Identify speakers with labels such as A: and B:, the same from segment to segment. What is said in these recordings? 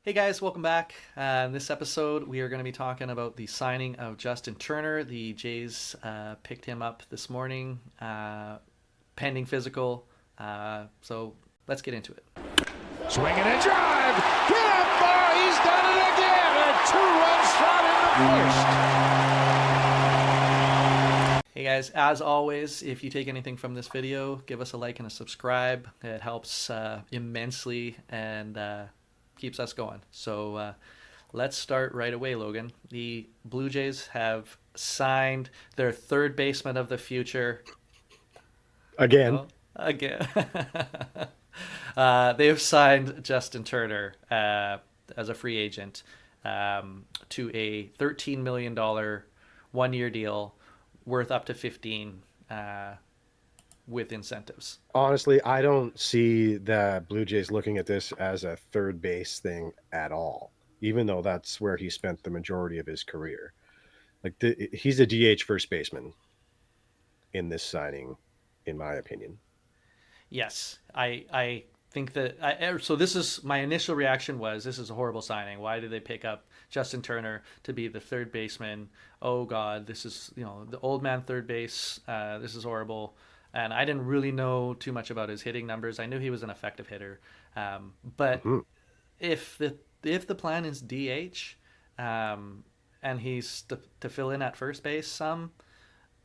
A: Hey guys, welcome back. In this episode, we are going to be talking about the signing of Justin Turner. The Jays picked him up this morning, pending physical. So let's get into it.
B: Swinging a drive. Get up, bar. He's done it again. A two-run shot in the first.
A: Hey guys, as always, if you take anything from this video, give us a like and a subscribe. It helps immensely and keeps us going. So let's start right away, Logan. The Blue Jays have signed their third baseman of the future.
C: Again.
A: Oh, again. They have signed Justin Turner as a free agent to a $13 million 1 year deal worth up to 15 with incentives.
C: Honestly, I don't see the Blue Jays looking at this as a third base thing at all, even though that's where he spent the majority of his career. He's a DH first baseman in this signing, in my opinion.
A: Yes, I think that so this is my initial reaction was this is a horrible signing. Why did they pick up Justin Turner to be the third baseman? Oh God, this is the old man third base. This is horrible. And I didn't really know too much about his hitting numbers. I knew he was an effective hitter, but
C: Hmm.
A: if the plan is DH, and he's to fill in at first base some,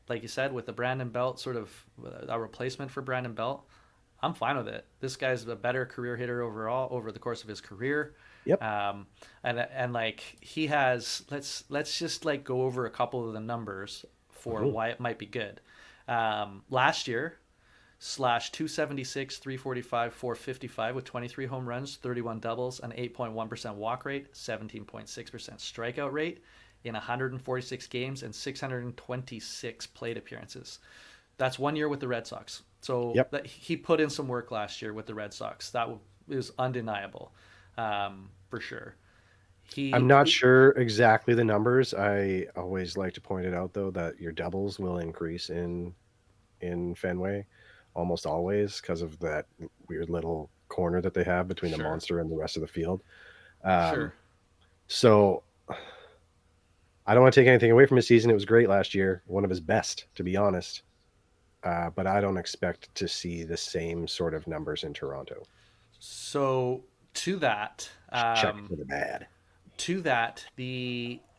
A: like you said, with the Brandon Belt sort of a replacement for Brandon Belt, I'm fine with it. This guy's a better career hitter overall over the course of his career.
C: Yep.
A: And like he has, let's just like go over a couple of the numbers for
C: Hmm.
A: why it might be good. Last year, slash 276, 345, 455 with 23 home runs, 31 doubles, an 8.1% walk rate, 17.6% strikeout rate in 146 games and 626 plate appearances. That's 1 year with the Red Sox. So
C: Yep.
A: that he put in some work last year with the Red Sox. That is undeniable, for sure.
C: I'm not
A: He
C: sure exactly the numbers. I always like to point it out though that your doubles will increase in Fenway almost always because of that weird little corner that they have between the
A: sure,
C: monster and the rest of the field. Um,
A: sure.
C: so I don't want to take anything away from his season. It was great last year, one of his best, to be honest. But I don't expect to see the same sort of numbers in Toronto.
A: So to that,
C: Check for the bad.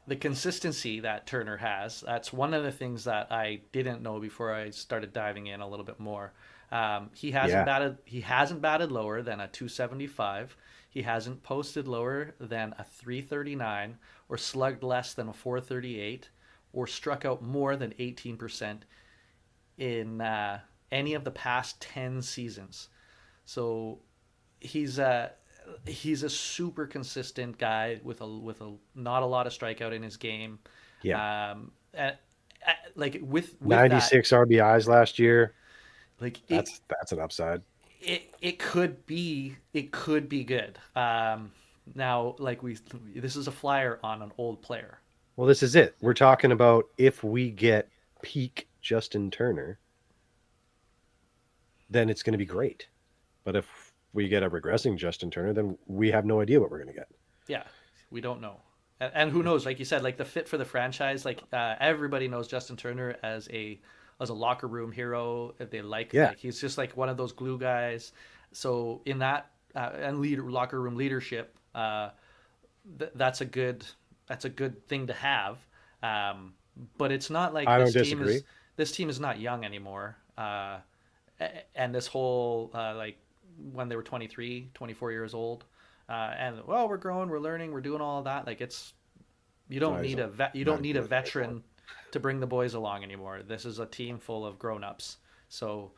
A: the consistency that Turner has, that's one of the things that I didn't know before I started diving in a little bit more.
C: Yeah,
A: He hasn't batted lower than a 275. He hasn't posted lower than a 339 or slugged less than a 438 or struck out more than 18% in any of the past 10 seasons. So he's he's a super consistent guy with a not a lot of strikeout in his game.
C: yeah.
A: And, like with that,
C: 96 RBIs last year.
A: like
C: That's an upside.
A: it could be good. Now like we this is a flyer on an old player.
C: Well, this is it. We're talking about if we get peak Justin Turner, then it's going to be great. But if we get a regressing Justin Turner, then we have no idea what we're going to get.
A: Yeah, we don't know. And who knows? Like you said, like the fit for the franchise. Like everybody knows Justin Turner as a locker room hero. They
C: Yeah,
A: like he's just like one of those glue guys. So in that and locker room leadership, that's a good thing to have. But it's not like
C: I don't disagree.
A: this team is not young anymore. And this whole like when they were 23, 24 years old, and well, we're growing, we're learning, we're doing all of that. Like it's
C: No, he's
A: you
C: not
A: don't
C: even
A: need a
C: really 24.
A: veteran to bring the boys along anymore. This is a team full of grown-ups. So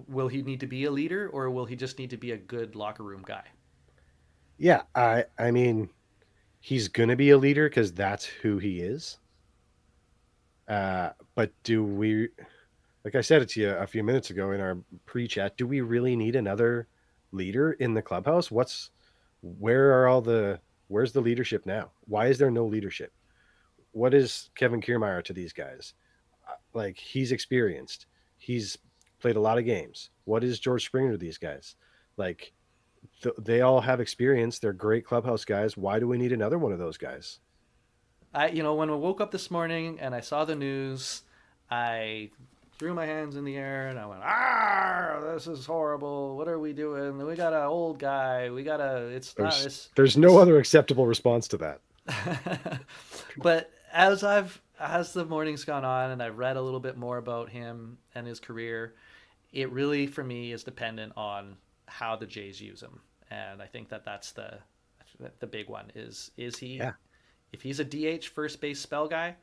A: will he need to be a leader, or will he just need to be a good locker room guy?
C: Yeah, I mean, he's going to be a leader because that's who he is. But do we, like I said it to you a few minutes ago in our pre-chat, do we really need another leader in the clubhouse? Where are all where's the leadership now? Why is there no leadership? What is Kevin Kiermaier to these guys? Like he's experienced. He's played a lot of games. What is George Springer to these guys? Like they all have experience. They're great clubhouse guys. Why do we need another one of those guys?
A: When I woke up this morning and I saw the news, I threw my hands in the air and I went, "Ah, this is horrible. What are we doing? We got an old guy. We got a. It's not
C: There's no
A: this."
C: other acceptable response to that.
A: But as the morning's gone on and I've read a little bit more about him and his career, it really for me is dependent on how the Jays use him, and I think that that's the big one. Is he,
C: Yeah,
A: if he's a DH first base spell guy,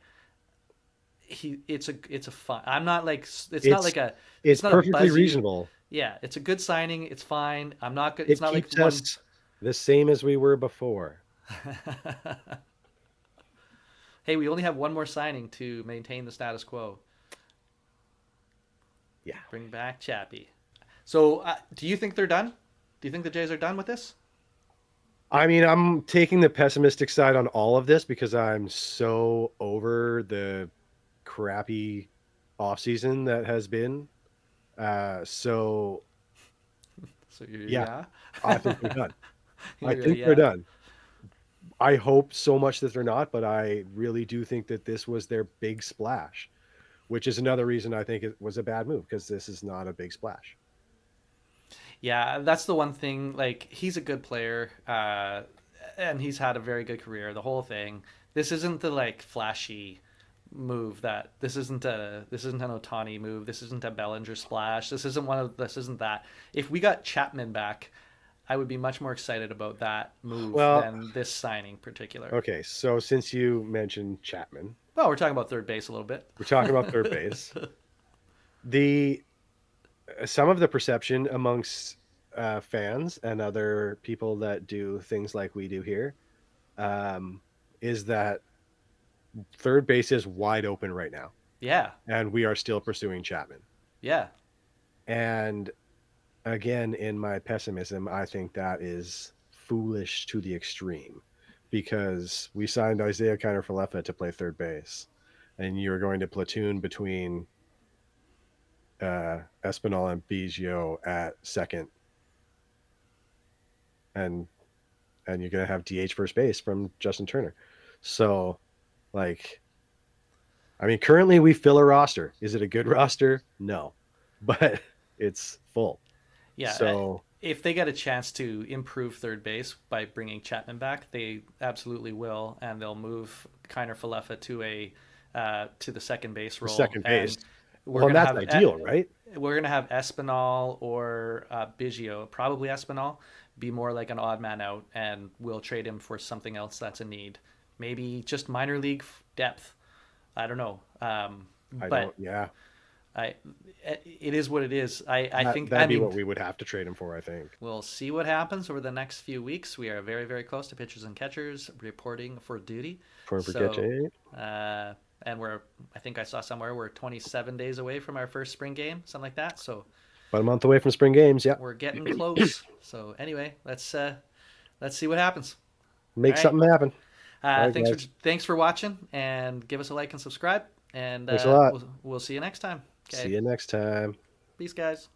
A: it's a fun. I'm not like it's not
C: it's
A: like a
C: it's
A: it's not a
C: perfectly
A: buzzy.
C: reasonable.
A: Yeah, it's a good signing. It's fine. I'm not good. It's
C: It
A: not like
C: keeps
A: one.
C: us the same as we were before.
A: Hey, we only have one more signing to maintain the status quo.
C: Yeah.
A: Bring back Chappie. So, do you think they're done? Do you think the Jays are done with this?
C: I mean, I'm taking the pessimistic side on all of this because I'm so over the crappy offseason that has been. So
A: So you're
C: yeah,
A: yeah,
C: I think they're done. I
A: you're a
C: think they're
A: yeah.
C: done. I hope so much that they're not, but I really do think that this was their big splash, which is another reason I think it was a bad move because this is not a big splash.
A: Yeah, that's the one thing. Like, he's a good player, and he's had a very good career. The whole thing. This isn't the like flashy move that this isn't an Otani move. This isn't a Bellinger splash. This isn't that. If we got Chapman back, I would be much more excited about that move
C: Well,
A: than this signing in particular.
C: okay, so since you mentioned Chapman,
A: Well, we're talking about third base a little bit.
C: we're talking about third base. The Some of the perception amongst fans and other people that do things like we do here um, is that third base is wide open right now,
A: Yeah,
C: and we are still pursuing Chapman.
A: yeah,
C: And again, in my pessimism, I think that is foolish to the extreme because we signed Isaiah Kiner Falefa to play third base, and you're going to platoon between Espinal and Biggio at second, and you're going to have DH first base from Justin Turner. So, like, I mean, currently we fill a roster. Is it a good roster? No, but it's full.
A: yeah.
C: So,
A: If they get a chance to improve third base by bringing Chapman back, they absolutely will, and they'll move Kiner Falefa to the second base
C: the
A: role,
C: second base.
A: and we're
C: Well, and
A: gonna
C: that's
A: have
C: ideal, right?
A: Espinal or Biggio, probably Espinal, be more like an odd man out, and we'll trade him for something else that's a need, maybe just minor league depth. I don't know,
C: I
A: but
C: don't. Yeah,
A: I it is what it is. I think I
C: that'd be
A: mean
C: what we would have to trade him for. I think.
A: we'll see what happens over the next few weeks. We are very, very close to pitchers and catchers reporting for duty.
C: For
A: So,
C: Forget
A: uh, and I think I saw somewhere we're 27 days away from our first spring game, something like that. So
C: about a month away from spring games. Yeah,
A: we're getting close. So anyway, let's see what happens. All
C: make
A: right.
C: something happen. All right, guys.
A: Thanks for watching, and give us a like and subscribe. And
C: Thanks a lot.
A: we'll see you next time.
C: See
A: Okay.
C: you next time.
A: Peace, guys.